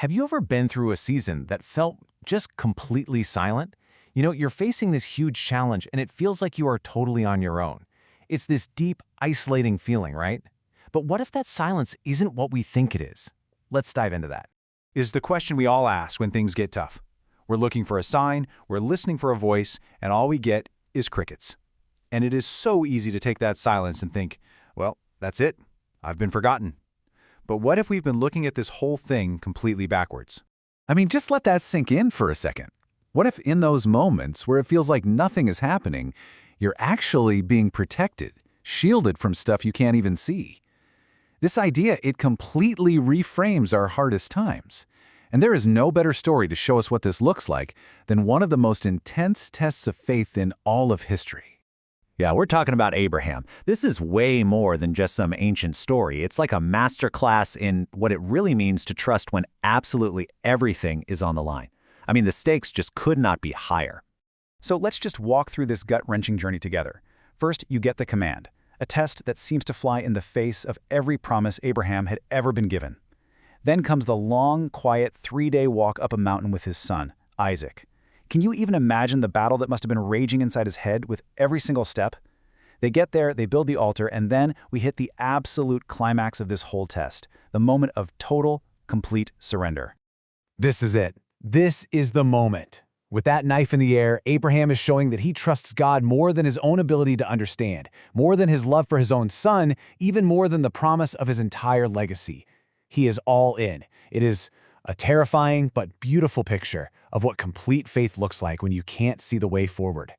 Have you ever been through a season that felt just completely silent? You're facing this huge challenge and it feels like you are totally on your own. It's this deep, isolating feeling, right? But what if that silence isn't what we think it is? Let's dive into that. Is the question we all ask when things get tough. We're looking for a sign, we're listening for a voice, and all we get is crickets. And it is so easy to take that silence and think, well, that's it. I've been forgotten. But what if we've been looking at this whole thing completely backwards? Just let that sink in for a second. What if in those moments where it feels like nothing is happening, you're actually being protected, shielded from stuff you can't even see? This idea, it completely reframes our hardest times. And there is no better story to show us what this looks like than one of the most intense tests of faith in all of history. Yeah, we're talking about Abraham. This is way more than just some ancient story. It's like a masterclass in what it really means to trust when absolutely everything is on the line. The stakes just could not be higher. So let's just walk through this gut-wrenching journey together. First, you get the command, a test that seems to fly in the face of every promise Abraham had ever been given. Then comes the long, quiet 3-day walk up a mountain with his son, Isaac. Can you even imagine the battle that must have been raging inside his head with every single step? They get there, they build the altar, and then we hit the absolute climax of this whole test, the moment of total, complete surrender. This is it. This is the moment. With that knife in the air, Abraham is showing that he trusts God more than his own ability to understand, more than his love for his own son, even more than the promise of his entire legacy. He is all in. It is a terrifying but beautiful picture of what complete faith looks like when you can't see the way forward.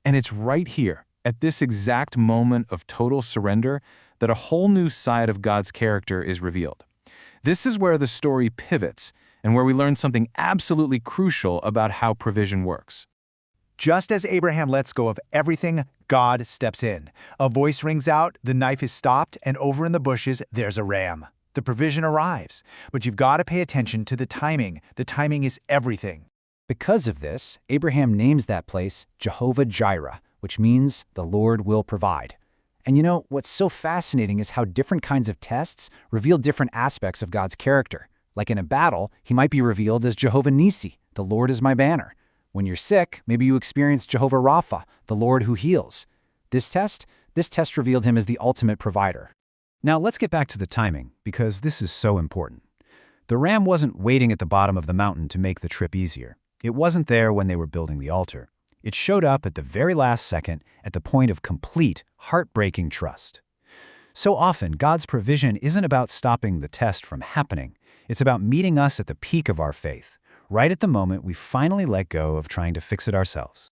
And it's right here, at this exact moment of total surrender, that a whole new side of God's character is revealed. This is where the story pivots and where we learn something absolutely crucial about how provision works. Just as Abraham lets go of everything, God steps in. A voice rings out, the knife is stopped, and over in the bushes, there's a ram. The provision arrives, but you've got to pay attention to the timing. The timing is everything. Because of this, Abraham names that place Jehovah-Jireh, which means the Lord will provide. And what's so fascinating is how different kinds of tests reveal different aspects of God's character. Like in a battle, he might be revealed as Jehovah Nissi, the Lord is my banner. When you're sick, maybe you experience Jehovah Rapha, the Lord who heals. This test revealed him as the ultimate provider. Now let's get back to the timing, because this is so important. The ram wasn't waiting at the bottom of the mountain to make the trip easier. It wasn't there when they were building the altar. It showed up at the very last second, at the point of complete, heartbreaking trust. So often, God's provision isn't about stopping the test from happening. It's about meeting us at the peak of our faith, right at the moment we finally let go of trying to fix it ourselves.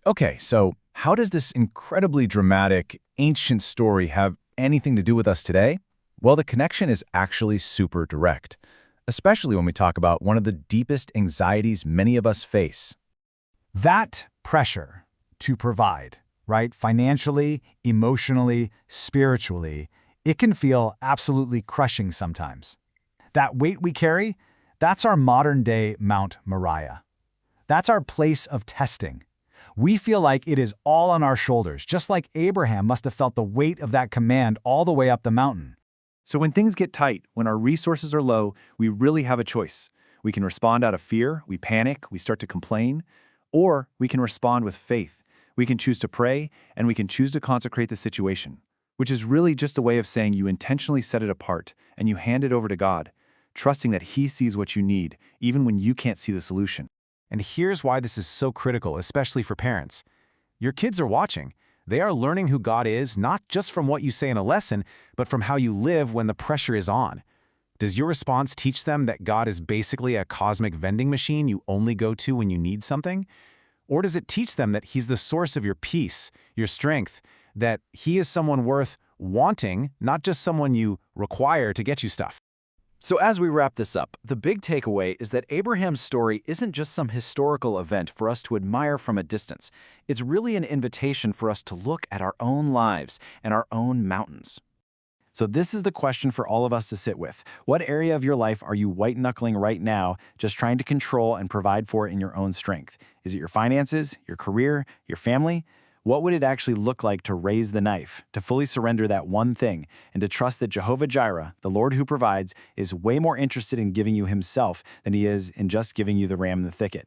Okay, so how does this incredibly dramatic, ancient story have anything to do with us today? Well, the connection is actually super direct, especially when we talk about one of the deepest anxieties many of us face. That pressure to provide, right? Financially, emotionally, spiritually, it can feel absolutely crushing sometimes. That weight we carry, that's our modern-day Mount Moriah. That's our place of testing. We feel like it is all on our shoulders, just like Abraham must have felt the weight of that command all the way up the mountain. So when things get tight, when our resources are low, we really have a choice. We can respond out of fear, we panic, we start to complain, or we can respond with faith. We can choose to pray, and we can choose to consecrate the situation, which is really just a way of saying you intentionally set it apart and you hand it over to God, trusting that He sees what you need, even when you can't see the solution. And here's why this is so critical, especially for parents. Your kids are watching. They are learning who God is, not just from what you say in a lesson, but from how you live when the pressure is on. Does your response teach them that God is basically a cosmic vending machine you only go to when you need something? Or does it teach them that He's the source of your peace, your strength, that He is someone worth wanting, not just someone you require to get you stuff? So as we wrap this up, the big takeaway is that Abraham's story isn't just some historical event for us to admire from a distance. It's really an invitation for us to look at our own lives and our own mountains. So this is the question for all of us to sit with. What area of your life are you white-knuckling right now, just trying to control and provide for in your own strength? Is it your finances, your career, your family? What would it actually look like to raise the knife, to fully surrender that one thing, and to trust that Jehovah Jireh, the Lord who provides, is way more interested in giving you himself than he is in just giving you the ram in the thicket?